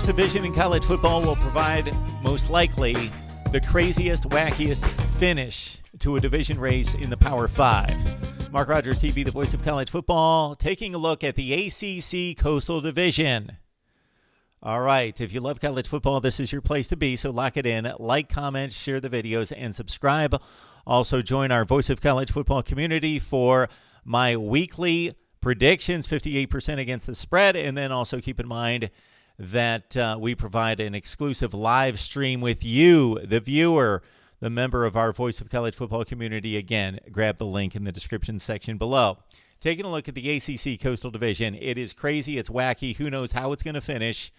worst division in college football will provide, most likely, the craziest, wackiest finish to a division race in the Power 5. Mark Rogers TV, the voice of college football, taking a look at the ACC Coastal Division. All right, if you love college football, this is your place to be, so lock it in. Like, comment, share the videos, and subscribe. Also, join our Voice of College Football community for my weekly predictions, 58% against the spread, and then also keep in mind that we provide an exclusive live stream with you, the viewer, the member of our Voice of College Football community. Again, grab the link in the description section below. Taking a look at the ACC Coastal Division, it is crazy, it's wacky, who knows how it's going to finish.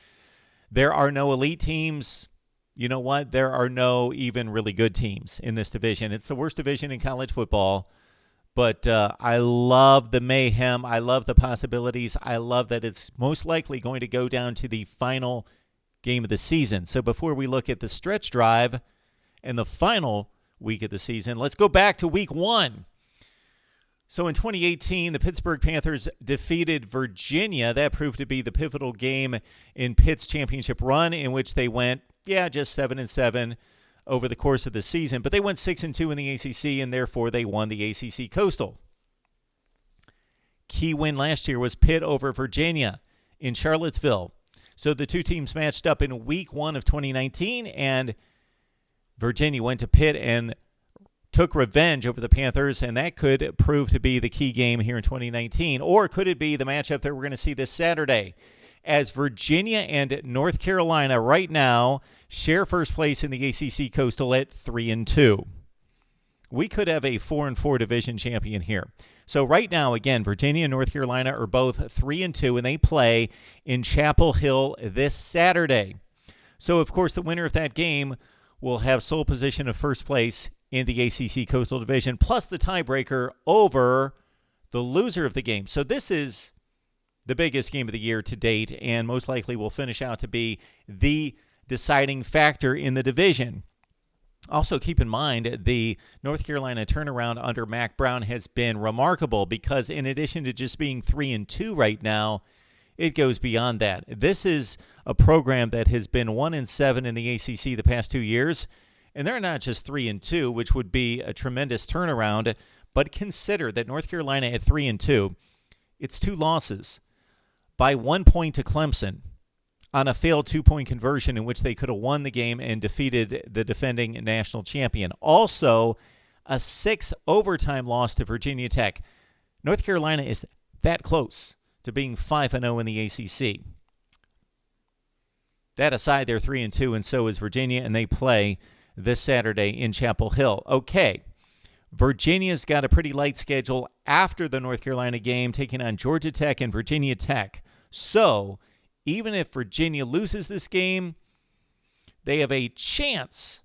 There are no elite teams. You know what? There are no even really good teams in this division. It's the worst division in college football. But I love the mayhem. I love the possibilities. I love that it's most likely going to go down to the final game of the season. So before we look at the stretch drive and the final week of the season, let's go back to week 1. So in 2018, the Pittsburgh Panthers defeated Virginia. That proved to be the pivotal game in Pitt's championship run, in which they went, just 7-7. Over the course of the season, but they went 6-2 in the ACC, and therefore they won the ACC Coastal. Key win last year was Pitt over Virginia in Charlottesville. So the two teams matched up in week 1 of 2019, and Virginia went to Pitt and took revenge over the Panthers, and that could prove to be the key game here in 2019. Or could it be the matchup that we're going to see this Saturday, as Virginia and North Carolina right now share first place in the ACC Coastal at 3-2. We could have a 4-4 division champion here. So right now, again, Virginia and North Carolina are both 3-2, and they play in Chapel Hill this Saturday. So, of course, the winner of that game will have sole position of first place in the ACC Coastal Division, plus the tiebreaker over the loser of the game. So this is the biggest game of the year to date, and most likely will finish out to be the deciding factor in the division. Also, keep in mind, the North Carolina turnaround under Mack Brown has been remarkable, because in addition to just being 3-2 right now, it goes beyond that. This is a program that has been 1-7 in the ACC the past 2 years, and they're not just 3-2, which would be a tremendous turnaround, but consider that North Carolina at 3-2, it's 2 losses by 1 point to Clemson on a failed 2-point conversion in which they could have won the game and defeated the defending national champion. Also, a 6 overtime loss to Virginia Tech. North Carolina is that close to being 5-0 in the ACC. That aside, they're 3-2, and so is Virginia, and they play this Saturday in Chapel Hill. Okay. Virginia's got a pretty light schedule after the North Carolina game, taking on Georgia Tech and Virginia Tech. So, even if Virginia loses this game, they have a chance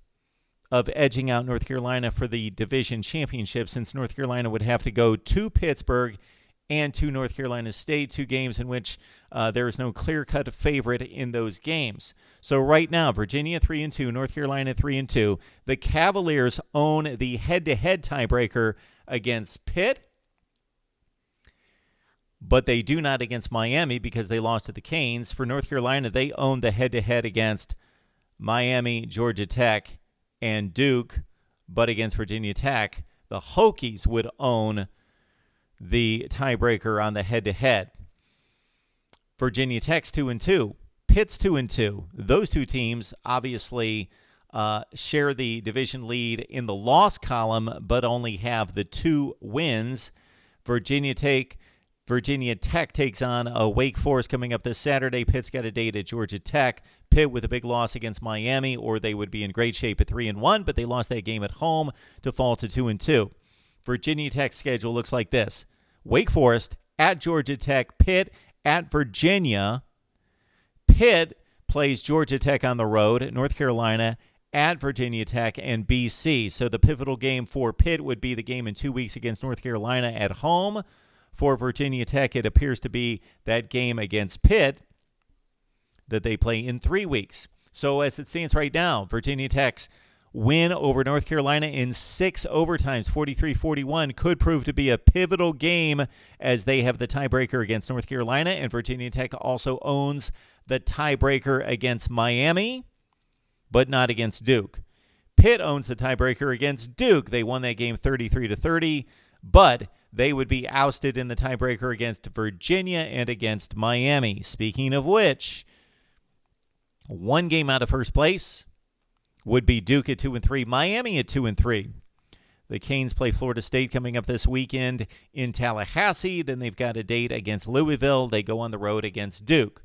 of edging out North Carolina for the division championship, since North Carolina would have to go to Pittsburgh and to North Carolina State, 2 games in which there is no clear-cut favorite in those games. So right now, Virginia 3-2, North Carolina 3-2. The Cavaliers own the head-to-head tiebreaker against Pitt, but they do not against Miami because they lost to the Canes. For North Carolina, they own the head-to-head against Miami, Georgia Tech, and Duke, but against Virginia Tech, the Hokies would own the tiebreaker on the head-to-head. Virginia Tech's 2-2. Pitt's 2-2. Those two teams obviously share the division lead in the loss column, but only have the 2 wins. Virginia Tech takes on Wake Forest coming up this Saturday. Pitt's got a date at Georgia Tech. Pitt with a big loss against Miami, or they would be in great shape at 3-1, but they lost that game at home to fall to 2-2. Virginia Tech's schedule looks like this: Wake Forest at Georgia Tech, Pitt at Virginia. Pitt plays Georgia Tech on the road, North Carolina at Virginia Tech, and BC. So the pivotal game for Pitt would be the game in 2 weeks against North Carolina at home. For Virginia Tech, it appears to be that game against Pitt that they play in 3 weeks. So as it stands right now, Virginia Tech's win over North Carolina in 6 overtimes, 43-41, could prove to be a pivotal game as they have the tiebreaker against North Carolina, and Virginia Tech also owns the tiebreaker against Miami, but not against Duke. Pitt owns the tiebreaker against Duke. They won that game 33-30, but they would be ousted in the tiebreaker against Virginia and against Miami. Speaking of which, one game out of first place would be Duke at 2-3, Miami at 2-3. The Canes play Florida State coming up this weekend in Tallahassee. Then they've got a date against Louisville. They go on the road against Duke.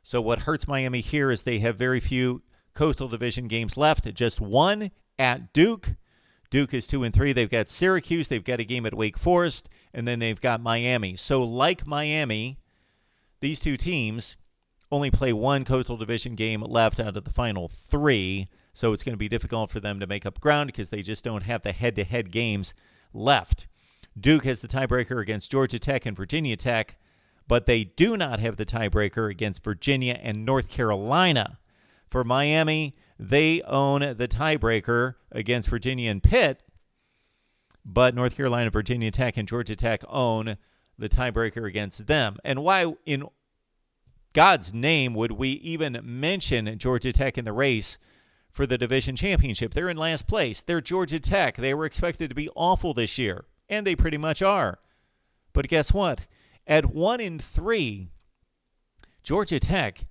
So what hurts Miami here is they have very few Coastal Division games left. Just one at Duke. Duke is 2-3. They've got Syracuse. They've got a game at Wake Forest. And then they've got Miami. So like Miami, these two teams only play one Coastal Division game left out of the final 3. So it's going to be difficult for them to make up ground because they just don't have the head-to-head games left. Duke has the tiebreaker against Georgia Tech and Virginia Tech, but they do not have the tiebreaker against Virginia and North Carolina. For Miami, they own the tiebreaker against Virginia and Pitt, but North Carolina, Virginia Tech, and Georgia Tech own the tiebreaker against them. And why in God's name would we even mention Georgia Tech in the race for the division championship? They're in last place. They're Georgia Tech. They were expected to be awful this year, and they pretty much are. But guess what? At 1-3, Georgia Tech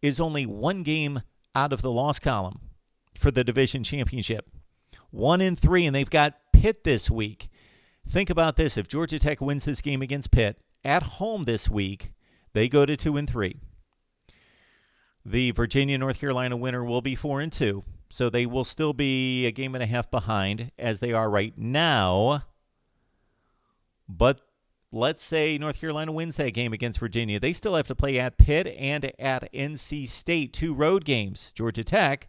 is only one game out of the loss column for the division championship. 1-3, and they've got Pitt this week. Think about this. If Georgia Tech wins this game against Pitt at home this week, they go to 2-3. The Virginia-North Carolina winner will be 4-2, so they will still be a game and a half behind as they are right now. But let's say North Carolina wins that game against Virginia. They still have to play at Pitt and at NC State, 2 road games. Georgia Tech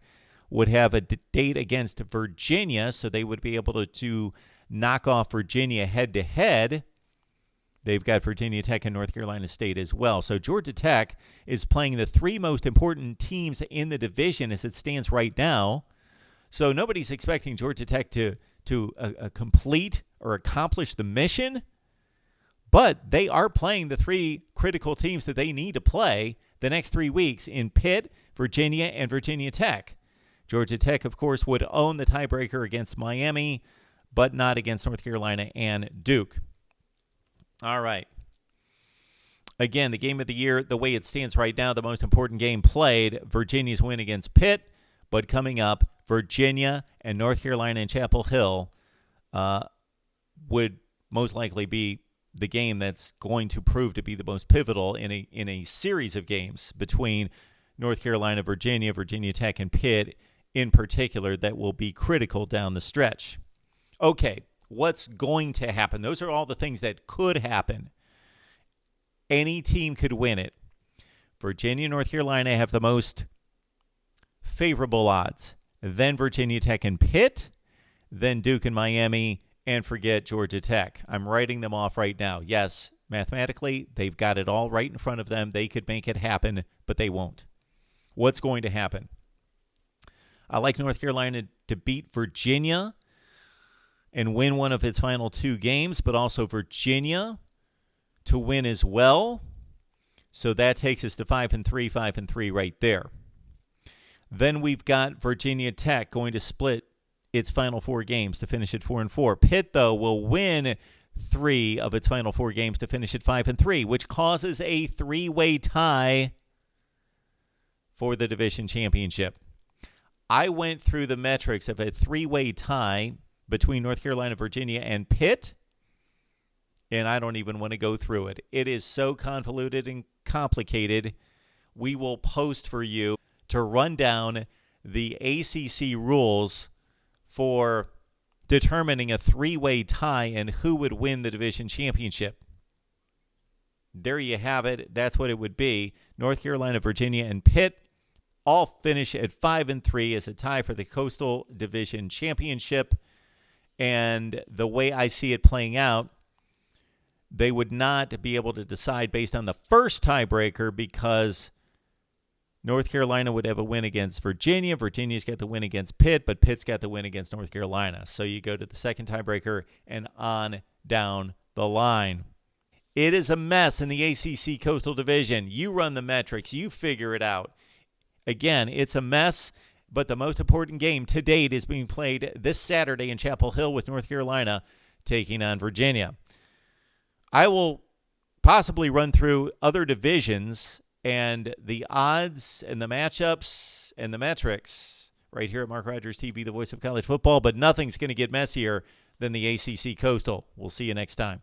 would have a date against Virginia, so they would be able to knock off Virginia head-to-head. They've got Virginia Tech and North Carolina State as well. So Georgia Tech is playing the 3 most important teams in the division as it stands right now. So nobody's expecting Georgia Tech to complete or accomplish the mission. But they are playing the 3 critical teams that they need to play the next 3 weeks in Pitt, Virginia, and Virginia Tech. Georgia Tech, of course, would own the tiebreaker against Miami, but not against North Carolina and Duke. All right. Again, the game of the year, the way it stands right now, the most important game played, Virginia's win against Pitt. But coming up, Virginia and North Carolina and Chapel Hill would most likely be the game that's going to prove to be the most pivotal in a series of games between North Carolina, Virginia, Virginia Tech, and Pitt in particular that will be critical down the stretch. Okay, what's going to happen? Those are all the things that could happen. Any team could win it. Virginia and North Carolina have the most favorable odds. Then Virginia Tech and Pitt. Then Duke and Miami. And forget Georgia Tech. I'm writing them off right now. Yes, mathematically, they've got it all right in front of them. They could make it happen, but they won't. What's going to happen? I like North Carolina to beat Virginia and win one of its final 2 games, but also Virginia to win as well. So that takes us to 5-3, 5-3 right there. Then we've got Virginia Tech going to split its final 4 games to finish at 4-4. Pitt, though, will win 3 of its final 4 games to finish at 5-3, which causes a 3-way tie for the division championship. I went through the metrics of a 3-way tie between North Carolina, Virginia, and Pitt, and I don't even want to go through it. It is so convoluted and complicated. We will post for you to run down the ACC rules for determining a 3-way tie and who would win the division championship. There you have it. That's what it would be. North Carolina, Virginia, and Pitt all finish at 5-3 as a tie for the Coastal Division Championship. And the way I see it playing out, they would not be able to decide based on the first tiebreaker because North Carolina would have a win against Virginia. Virginia's got the win against Pitt, but Pitt's got the win against North Carolina. So you go to the second tiebreaker and on down the line. It is a mess in the ACC Coastal Division. You run the metrics. You figure it out. Again, it's a mess, but the most important game to date is being played this Saturday in Chapel Hill with North Carolina taking on Virginia. I will possibly run through other divisions and the odds and the matchups and the metrics right here at Mark Rogers TV, the voice of college football, but nothing's going to get messier than the ACC Coastal. We'll see you next time.